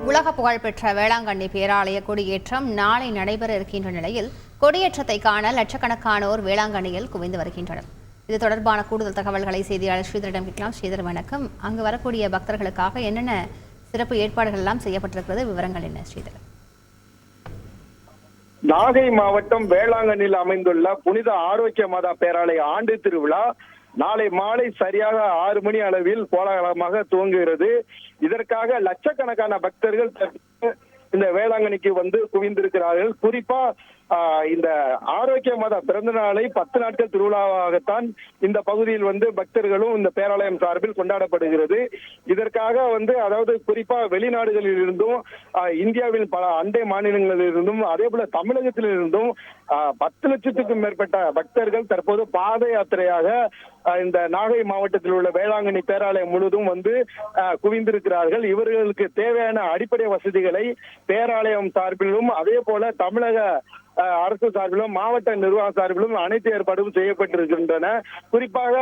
உலக புகழ்பெற்ற வேளாங்கண்ணி பேராலய கொடியேற்றம் நாளை நடைபெற இருக்கின்ற நிலையில் கொடியேற்றத்தை காண லட்சக்கணக்கானோர் வேளாங்கண்ணியில் குவிந்து வருகின்றனர். இது தொடர்பான கூடுதல் தகவல்களை செய்தியாளர் ஸ்ரீதரிடம் கேட்கலாம். ஸ்ரீதர், வணக்கம். அங்கு வரக்கூடிய பக்தர்களுக்காக என்னென்ன சிறப்பு ஏற்பாடுகள் எல்லாம் செய்யப்பட்டிருக்கிறது, விவரங்கள் என்ன ஸ்ரீதர்? நாகை மாவட்டம் வேளாங்கண்ணியில் அமைந்துள்ள புனித ஆரோக்கிய மாதா பேராலய ஆண்டு திருவிழா நாளை மாலை சரியாக 6 மணி அளவில் கோலாகலமாக துவங்குகிறது. இதற்காக லட்சக்கணக்கான பக்தர்கள் இந்த வேளாங்கண்ணிக்கு வந்து குவிந்திருக்கிறார்கள். குறிப்பா இந்த ஆரோக்கிய மாதா பிறந்த நாளை 10 நாட்கள் திருவிழாவாகத்தான் இந்த பகுதியில் வந்து பக்தர்களும் இந்த பேராலயம் சார்பில் கொண்டாடப்படுகிறது. இதற்காக அதாவது குறிப்பா வெளிநாடுகளில் இருந்தும் இந்தியாவில் பல அண்டை மாநிலங்களில் இருந்தும் அதே போல தமிழகத்தில் இருந்தும் 10 லட்சத்துக்கும் மேற்பட்ட பக்தர்கள் தற்போது பாத யாத்திரையாக இந்த நாகை மாவட்டத்தில் உள்ள வேளாங்கண்ணி பேராலயம் முழுவதும் வந்து குவிந்திருக்கிறார்கள். இவர்களுக்கு தேவையான அடிப்படை வசதிகளை பேராலயம் சார்பிலும் அதே போல தமிழக அரசு சார்பிலும் மாவட்ட நிர்வாக சார்பிலும் அனைத்து ஏற்பாடும் செய்யப்பட்டிருக்கின்றன. குறிப்பாக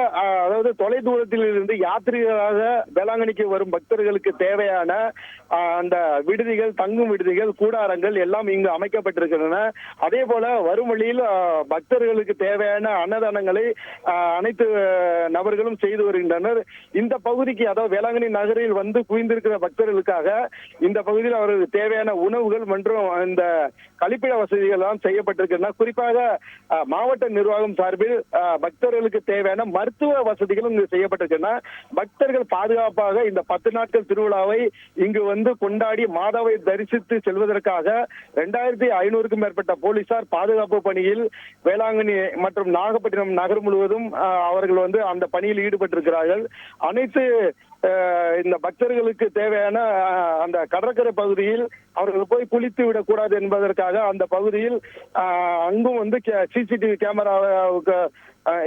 அதாவது தொலை தூரத்தில் இருந்து யாத்திரிகளாக வேளாங்கண்ணிக்கு வரும் பக்தர்களுக்கு தேவையான அந்த விடுதிகள், தங்கும் விடுதிகள், கூடாரங்கள் எல்லாம் இங்கு அமைக்கப்பட்டிருக்கின்றன. அதே போல வரும் வழியில் பக்தர்களுக்கு தேவையான அன்னதானங்களை அனைத்து நபர்களும் செய்து வருகின்றனர். இந்த பகுதிக்கு அதாவது வேளாங்கண்ணி நகரில் வந்து குவிந்திருக்கிற பக்தர்களுக்காக இந்த பகுதியில் அவர்களுக்கு தேவையான உணவுகள் மற்றும் இந்த கழிப்பிட வசதிகள் எல்லாம் செய்யப்பட்டிருக்கின்றன. குறிப்பாக மாவட்ட நிர்வாகம் சார்பில் பக்தர்களுக்கு தேவையான மருத்துவ வசதிகளும் இங்கு செய்யப்பட்டிருக்கின்றன. பக்தர்கள் பாதுகாப்பாக இந்த 10 நாட்கள் திருவிழாவை இங்கு வந்து கொண்டாடி மாதாவை தரிசித்து செல்வதற்காக 2500க்கும் மேற்பட்ட போலீசார் பாதுகாப்பு பணியில் வேளாங்கண்ணி மற்றும் நாகப்பட்டினம் நகர் முழுவதும் அவர்கள் வந்து அந்த பணியில் ஈடுபட்டிருக்கிறார்கள். அனைத்து இந்த பக்தர்களுக்கு தேவையான அந்த கடற்கரை பகுதியில் அவர்கள் போய் குளித்து விடக்கூடாது என்பதற்காக அந்த பகுதியில் அங்கும் வந்து சிசிடிவி கேமராவுக்கு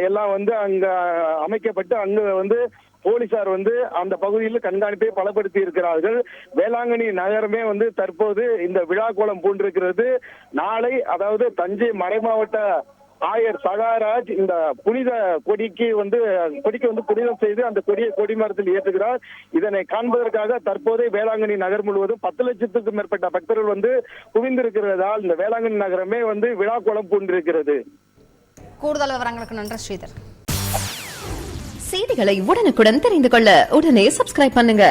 எல்லாம் வந்து அங்க அமைக்கப்பட்டு அங்கு வந்து போலீசார் வந்து அந்த பகுதியில் கண்காணிப்பை பலப்படுத்தி இருக்கிறார்கள். வேளாங்கண்ணி நகரமே வந்து தற்போது இந்த விழா கோலம் பூண்டிருக்கிறது. நாளை அதாவது தஞ்சை மறைமாவட்ட ஆயர் சகாராஜ் இந்த புனித கொடிக்கு வந்து புனிதம் செய்து அந்த கொடியை கொடிமரத்தில் ஏற்றுகிறார். இதனை காண்பதற்காக தற்போதே வேளாங்கண்ணி நகர் முழுவதும் 10 லட்சத்துக்கும் மேற்பட்ட பக்தர்கள் வந்து குவிந்திருக்கிறதால் இந்த வேளாங்கண்ணி நகரமே வந்து விழா கோலம் பூண்டிருக்கிறது. கூடுதல் விவரங்களுக்கு நன்றி ஸ்ரீதர். செய்திகளை உடனுக்குடன் தெரிந்து கொள்ள உடனே சப்ஸ்கிரைப் பண்ணுங்க.